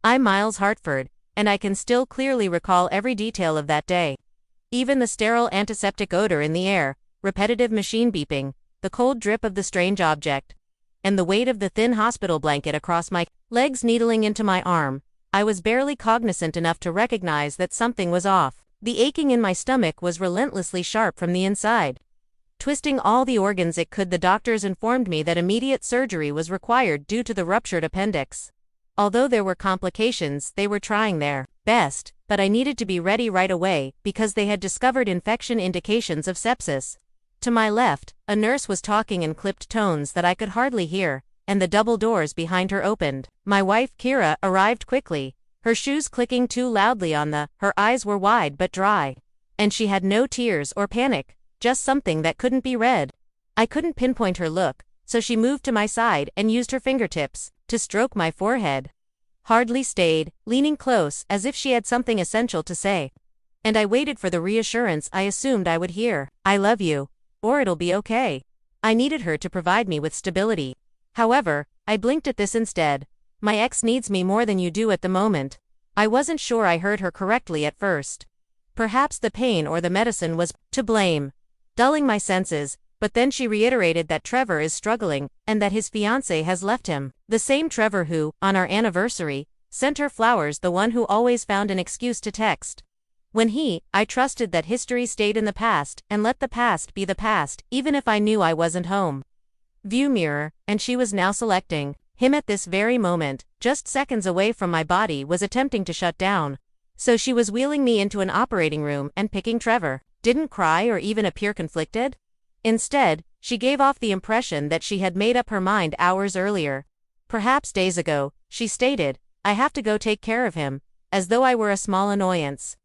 I'm Miles Hartford, and I can still clearly recall every detail of that day. Even the sterile antiseptic odor in the air, repetitive machine beeping, the cold drip of the strange object, and the weight of the thin hospital blanket across my legs needling into my arm. I was barely cognizant enough to recognize that something was off. The aching in my stomach was relentlessly sharp from the inside. Twisting all the organs it could, the doctors informed me that immediate surgery was required due to the ruptured appendix. Although there were complications, they were trying their best, but I needed to be ready right away because they had discovered infection indications of sepsis. To my left, a nurse was talking in clipped tones that I could hardly hear, and the double doors behind her opened. My wife, Kira, arrived quickly, her shoes clicking too loudly on her eyes were wide but dry. And she had no tears or panic, just something that couldn't be read. I couldn't pinpoint her look, so she moved to my side and used her fingertips to stroke my forehead. Hardly stayed, leaning close as if she had something essential to say. And I waited for the reassurance I assumed I would hear. I love you, or it'll be okay. I needed her to provide me with stability. However, I blinked at this instead. My ex needs me more than you do at the moment. I wasn't sure I heard her correctly at first. Perhaps the pain or the medicine was to blame, dulling my senses, but then she reiterated that Trevor is struggling, and that his fiancée has left him. The same Trevor who, on our anniversary, sent her flowers, the one who always found an excuse to text. I trusted that history stayed in the past, and let the past be the past, even if I knew I wasn't home. View mirror, and she was now selecting him at this very moment, just seconds away from my body was attempting to shut down. So she was wheeling me into an operating room and picking Trevor. Didn't cry or even appear conflicted. Instead, she gave off the impression that she had made up her mind hours earlier. Perhaps days ago, she stated, "I have to go take care of him," as though I were a small annoyance.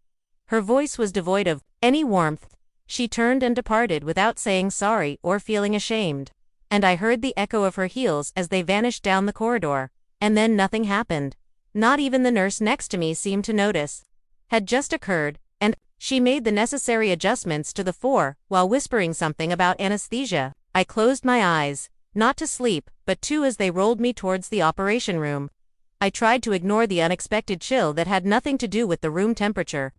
Her voice was devoid of any warmth. She turned and departed without saying sorry or feeling ashamed. And I heard the echo of her heels as they vanished down the corridor. And then nothing happened. Not even the nurse next to me seemed to notice. Had just occurred, and she made the necessary adjustments to the floor while whispering something about anesthesia. I closed my eyes, not to sleep, but to as they rolled me towards the operation room. I tried to ignore the unexpected chill that had nothing to do with the room temperature.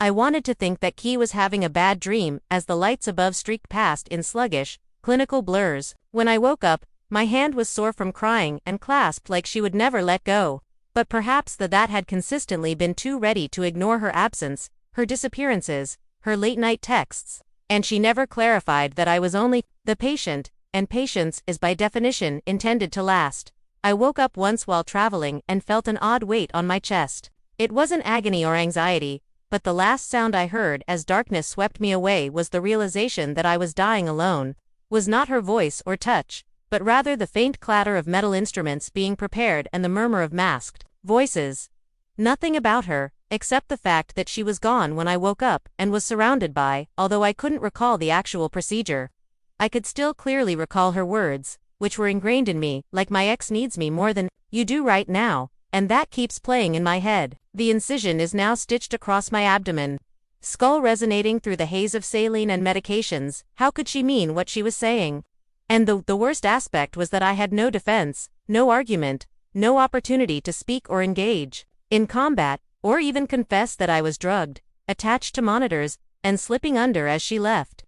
I wanted to think that Key was having a bad dream as the lights above streaked past in sluggish, clinical blurs. When I woke up, my hand was sore from crying and clasped like she would never let go. But perhaps that had consistently been too ready to ignore her absence, her disappearances, her late-night texts. And she never clarified that I was only the patient, and patience is by definition intended to last. I woke up once while traveling and felt an odd weight on my chest. It wasn't agony or anxiety, but the last sound I heard as darkness swept me away was the realization that I was dying alone. Was not her voice or touch, but rather the faint clatter of metal instruments being prepared and the murmur of masked voices. Nothing about her, except the fact that she was gone when I woke up and was surrounded by, although I couldn't recall the actual procedure. I could still clearly recall her words, which were ingrained in me, like my ex needs me more than you do right now, and that keeps playing in my head. The incision is now stitched across my abdomen. Skull resonating through the haze of saline and medications. How could she mean what she was saying? And the worst aspect was that I had no defense, no argument, no opportunity to speak or engage in combat, or even confess that I was drugged, attached to monitors, and slipping under as she left.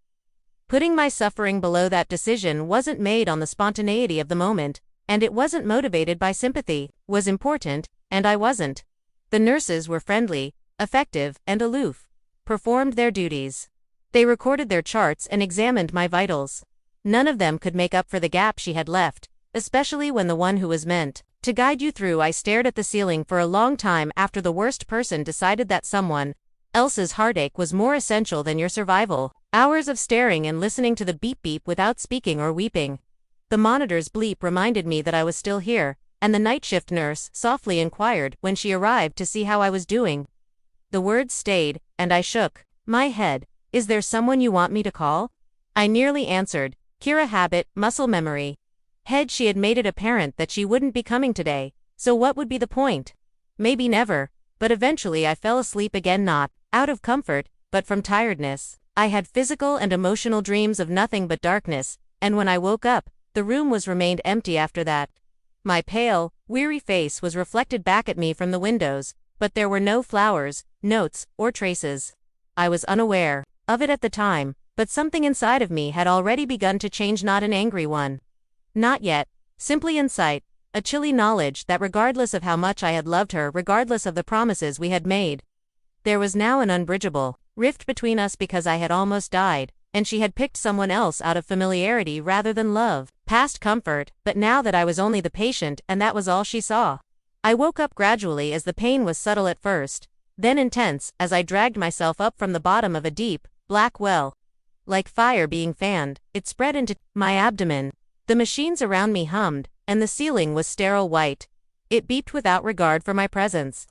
Putting my suffering below that decision wasn't made on the spontaneity of the moment, and it wasn't motivated by sympathy, was important, and I wasn't. The nurses were friendly, effective, and aloof, performed their duties. They recorded their charts and examined my vitals. None of them could make up for the gap she had left, especially when the one who was meant to guide you through. I stared at the ceiling for a long time after the worst person decided that someone else's heartache was more essential than your survival. Hours of staring and listening to the beep beep without speaking or weeping. The monitor's bleep reminded me that I was still here, and the night shift nurse softly inquired when she arrived to see how I was doing. The words stayed, and I shook my head. "Is there someone you want me to call?" I nearly answered, "Kira." Habit, muscle memory. Head. She had made it apparent that she wouldn't be coming today, so what would be the point? Maybe never, but eventually I fell asleep again, not out of comfort, but from tiredness. I had physical and emotional dreams of nothing but darkness, and when I woke up, the room was remained empty after that. My pale, weary face was reflected back at me from the windows, but there were no flowers, notes, or traces. I was unaware of it at the time, but something inside of me had already begun to change, not an angry one. Not yet, simply insight, a chilly knowledge that regardless of how much I had loved her, regardless of the promises we had made, there was now an unbridgeable rift between us because I had almost died, and she had picked someone else out of familiarity rather than love, past comfort, but now that I was only the patient and that was all she saw. I woke up gradually as the pain was subtle at first, then intense as I dragged myself up from the bottom of a deep, black well. Like fire being fanned, it spread into my abdomen. The machines around me hummed, and the ceiling was sterile white. It beeped without regard for my presence.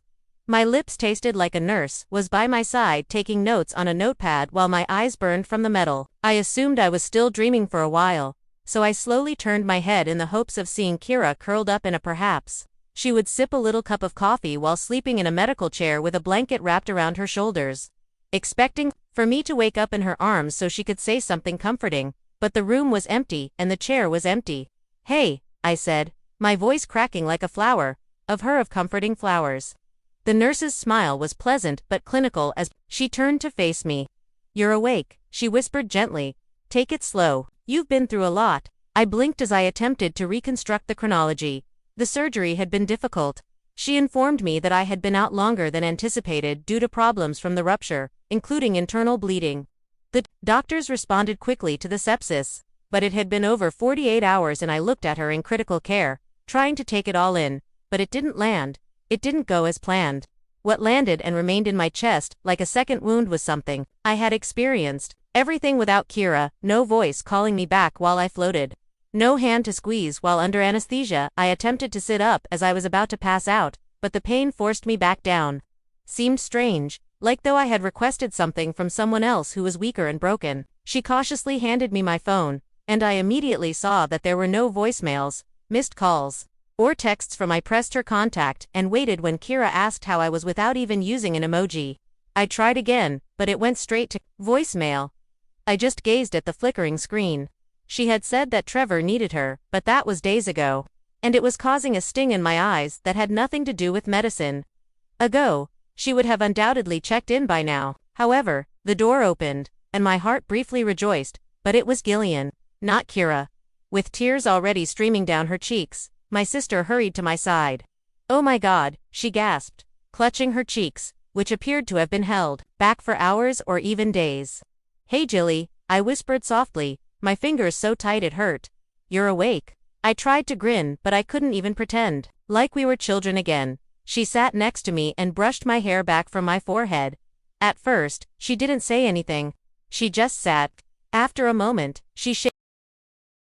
My lips tasted like a nurse was by my side taking notes on a notepad while my eyes burned from the metal. I assumed I was still dreaming for a while, so I slowly turned my head in the hopes of seeing Kira curled up in a perhaps she would sip a little cup of coffee while sleeping in a medical chair with a blanket wrapped around her shoulders, expecting for me to wake up in her arms so she could say something comforting, but the room was empty and the chair was empty. "Hey," I said, my voice cracking like a flower of comforting flowers. The nurse's smile was pleasant but clinical as she turned to face me. "You're awake," she whispered gently. "Take it slow. You've been through a lot." I blinked as I attempted to reconstruct the chronology. The surgery had been difficult. She informed me that I had been out longer than anticipated due to problems from the rupture, including internal bleeding. The doctors responded quickly to the sepsis, but it had been over 48 hours and I looked at her in critical care, trying to take it all in, but it didn't land. It didn't go as planned. What landed and remained in my chest, like a second wound, was something I had experienced. Everything without Kira, no voice calling me back while I floated. No hand to squeeze while under anesthesia. I attempted to sit up as I was about to pass out, but the pain forced me back down. Seemed strange, like though I had requested something from someone else who was weaker and broken. She cautiously handed me my phone, and I immediately saw that there were no voicemails, missed calls, or texts from. I pressed her contact and waited when Kira asked how I was without even using an emoji. I tried again, but it went straight to voicemail. I just gazed at the flickering screen. She had said that Trevor needed her, but that was days ago. And it was causing a sting in my eyes that had nothing to do with medicine. She would have undoubtedly checked in by now. However, the door opened, and my heart briefly rejoiced, but it was Gillian, not Kira. With tears already streaming down her cheeks, my sister hurried to my side. "Oh my God," she gasped, clutching her cheeks, which appeared to have been held back for hours or even days. "Hey Jilly," I whispered softly, my fingers so tight it hurt. "You're awake." I tried to grin, but I couldn't even pretend. Like we were children again. She sat next to me and brushed my hair back from my forehead. At first, she didn't say anything. She just sat. After a moment, she